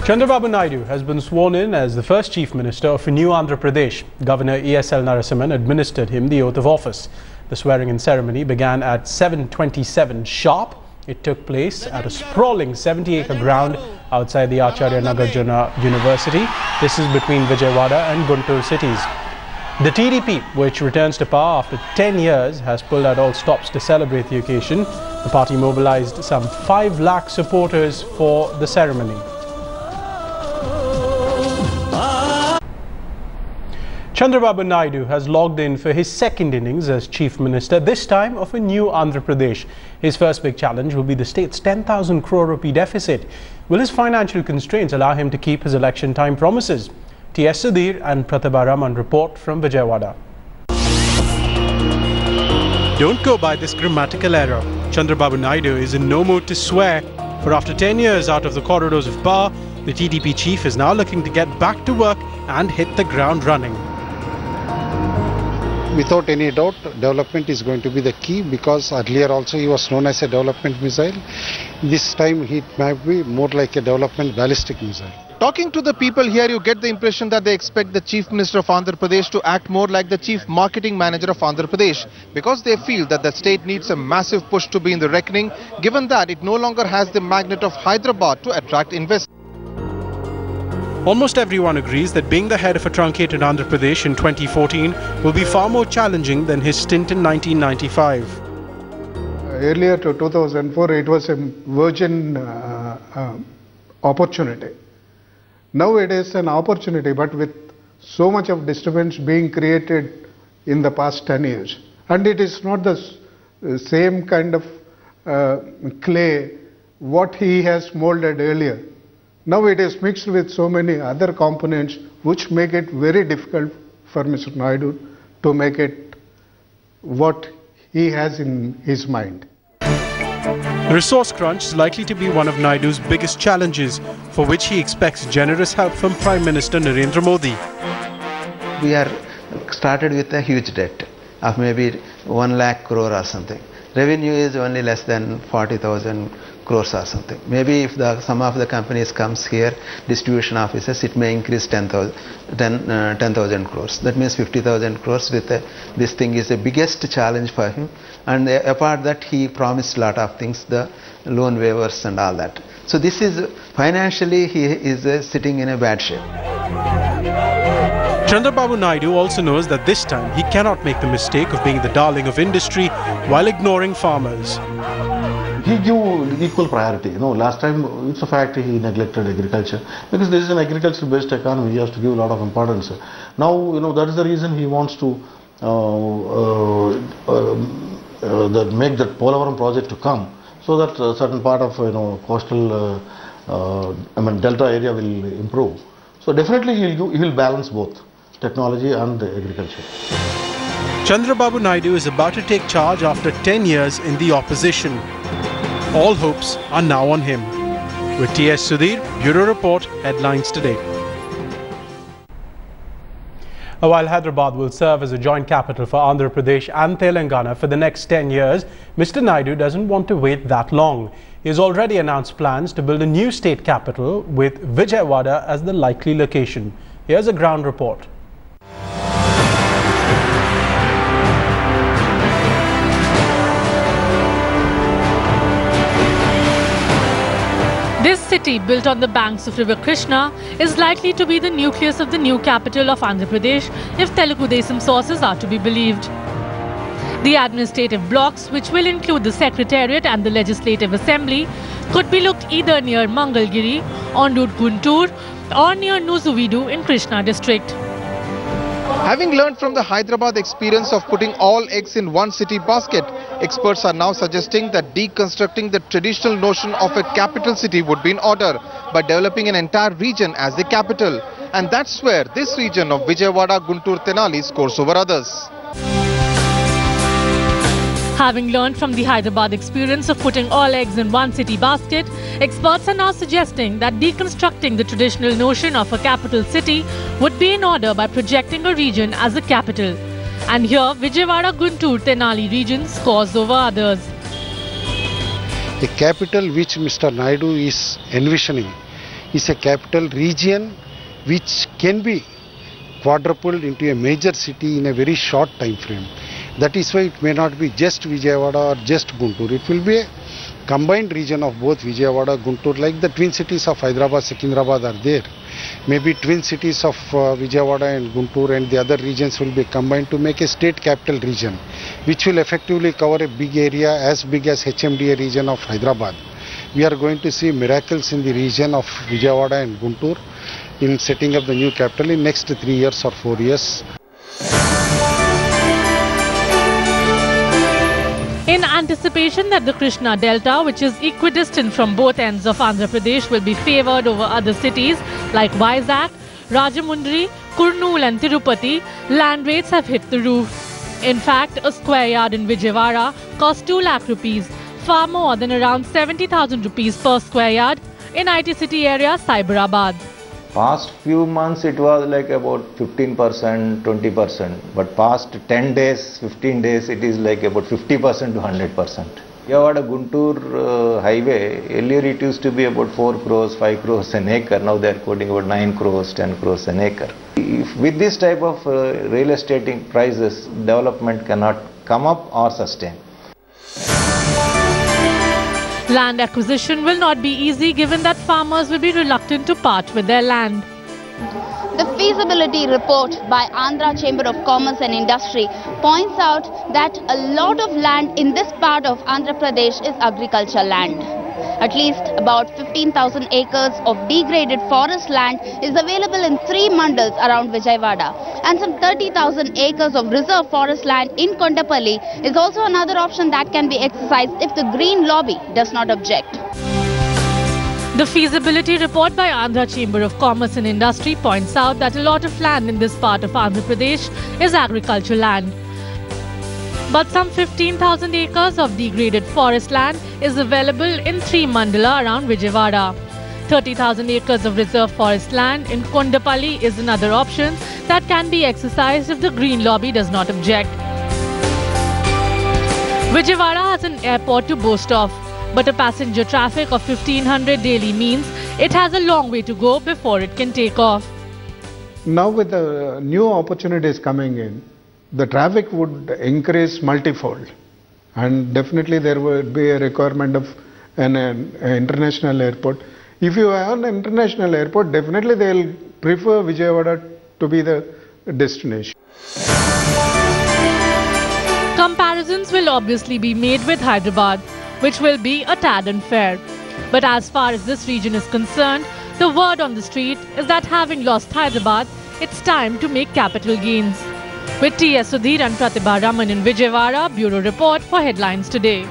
Chandrababu Naidu has been sworn in as the first Chief Minister of a new Andhra Pradesh. Governor ESL Narasimhan administered him the oath of office. The swearing-in ceremony began at 7:27 sharp. It took place at a sprawling 70-acre ground outside the Acharya Nagarjuna University. This is between Vijayawada and Guntur cities. The TDP, which returns to power after 10 years, has pulled out all stops to celebrate the occasion. The party mobilized some 5 lakh supporters for the ceremony. Chandrababu Naidu has logged in for his second innings as Chief Minister, this time of a new Andhra Pradesh. His first big challenge will be the state's 10,000 crore rupee deficit. Will his financial constraints allow him to keep his election time promises? T.S. Sudhir and Pratibha Raman report from Vijayawada. Don't go by this grammatical error. Chandrababu Naidu is in no mood to swear. For after 10 years out of the corridors of power, the TDP chief is now looking to get back to work and hit the ground running. Without any doubt, development is going to be the key, because earlier also he was known as a development missile. This time he might be more like a development ballistic missile. Talking to the people here, you get the impression that they expect the Chief Minister of Andhra Pradesh to act more like the Chief Marketing Manager of Andhra Pradesh, because they feel that the state needs a massive push to be in the reckoning, given that it no longer has the magnet of Hyderabad to attract investors. Almost everyone agrees that being the head of a truncated Andhra Pradesh in 2014 will be far more challenging than his stint in 1995. Earlier to 2004, it was a virgin opportunity. Now it is an opportunity, but with so much of disturbance being created in the past 10 years. And it is not the same kind of clay what he has molded earlier. Now it is mixed with so many other components which make it very difficult for Mr. Naidu to make it what he has in his mind. Resource crunch is likely to be one of Naidu's biggest challenges, for which he expects generous help from Prime Minister Narendra Modi. We are started with a huge debt of maybe 1 lakh crore or something. Revenue is only less than 40,000 crores or something. Maybe if some of the companies comes here, distribution offices, it may increase 10,000 crores. That means 50,000 crores. With this thing is the biggest challenge for him. And apart that, he promised a lot of things, the loan waivers and all that. So this is financially he is sitting in a bad shape. Chandrababu Naidu also knows that this time he cannot make the mistake of being the darling of industry while ignoring farmers. He gave equal priority. Last time it's a fact he neglected agriculture, because this is an agriculture-based economy. He has to give a lot of importance. Now, that is the reason he wants to make that Polavaram project to come, so that a certain part of coastal, delta area will improve. So definitely he will balance both technology and agriculture. Chandrababu Naidu is about to take charge after 10 years in the opposition. All hopes are now on him. With T.S. Sudhir, Bureau Report, Headlines Today. While Hyderabad will serve as a joint capital for Andhra Pradesh and Telangana for the next 10 years, Mr. Naidu doesn't want to wait that long. He has already announced plans to build a new state capital with Vijayawada as the likely location. Here's a ground report. This city, built on the banks of River Krishna, is likely to be the nucleus of the new capital of Andhra Pradesh if Telugu Desam sources are to be believed. The administrative blocks, which will include the Secretariat and the Legislative Assembly, could be looked either near Mangalgiri, en route Guntur, or near Nuzuvidu in Krishna district. Having learned from the Hyderabad experience of putting all eggs in one city basket, experts are now suggesting that deconstructing the traditional notion of a capital city would be in order by developing an entire region as the capital. And that's where this region of Vijayawada, Guntur, Tenali scores over others. Having learned from the Hyderabad experience of putting all eggs in one city basket, experts are now suggesting that deconstructing the traditional notion of a capital city would be in order by projecting a region as a capital. And here, Vijayawada, Guntur, Tenali region scores over others. The capital which Mr. Naidu is envisioning is a capital region which can be quadrupled into a major city in a very short time frame. That is why it may not be just Vijayawada or just Guntur. It will be a combined region of both Vijayawada, Guntur, like the twin cities of Hyderabad, Secunderabad are there. Maybe twin cities of Vijayawada and Guntur and the other regions will be combined to make a state capital region, which will effectively cover a big area as big as HMDA region of Hyderabad. We are going to see miracles in the region of Vijayawada and Guntur in setting up the new capital in next 3 years or 4 years. In anticipation that the Krishna Delta, which is equidistant from both ends of Andhra Pradesh, will be favoured over other cities like Vizag, Rajamundry, Kurnool and Tirupati, land rates have hit the roof. In fact, a square yard in Vijayawada costs 2 lakh rupees, far more than around 70,000 rupees per square yard in IT city area Cyberabad. Past few months it was like about 15%, 20%, but past 10 days, 15 days it is like about 50% to 100%. Vijayawada Guntur highway, earlier it used to be about 4 crores, 5 crores an acre, now they are quoting about 9 crores, 10 crores an acre. If with this type of real estate prices, development cannot come up or sustain. Land acquisition will not be easy given that farmers will be reluctant to part with their land. The feasibility report by Andhra Chamber of Commerce and Industry points out that a lot of land in this part of Andhra Pradesh is agriculture land. At least about 15,000 acres of degraded forest land is available in 3 mandals around Vijayawada, and some 30,000 acres of reserve forest land in Kondapalli is also another option that can be exercised if the Green Lobby does not object. The feasibility report by Andhra Chamber of Commerce and Industry points out that a lot of land in this part of Andhra Pradesh is agricultural land. But some 15,000 acres of degraded forest land is available in 3 mandala around Vijayawada. 30,000 acres of reserve forest land in Kondapalli is another option that can be exercised if the Green Lobby does not object. Vijayawada has an airport to boast of, but a passenger traffic of 1,500 daily means it has a long way to go before it can take off. Now with the new opportunities coming in, the traffic would increase multifold, and definitely there would be a requirement of an international airport. If you have an international airport, definitely they will prefer Vijayawada to be the destination. Comparisons will obviously be made with Hyderabad, which will be a tad unfair. But as far as this region is concerned, the word on the street is that having lost Hyderabad, it's time to make capital gains. With T.S. Sudhir and Pratibha Raman in Vijayawada, Bureau Report for Headlines Today.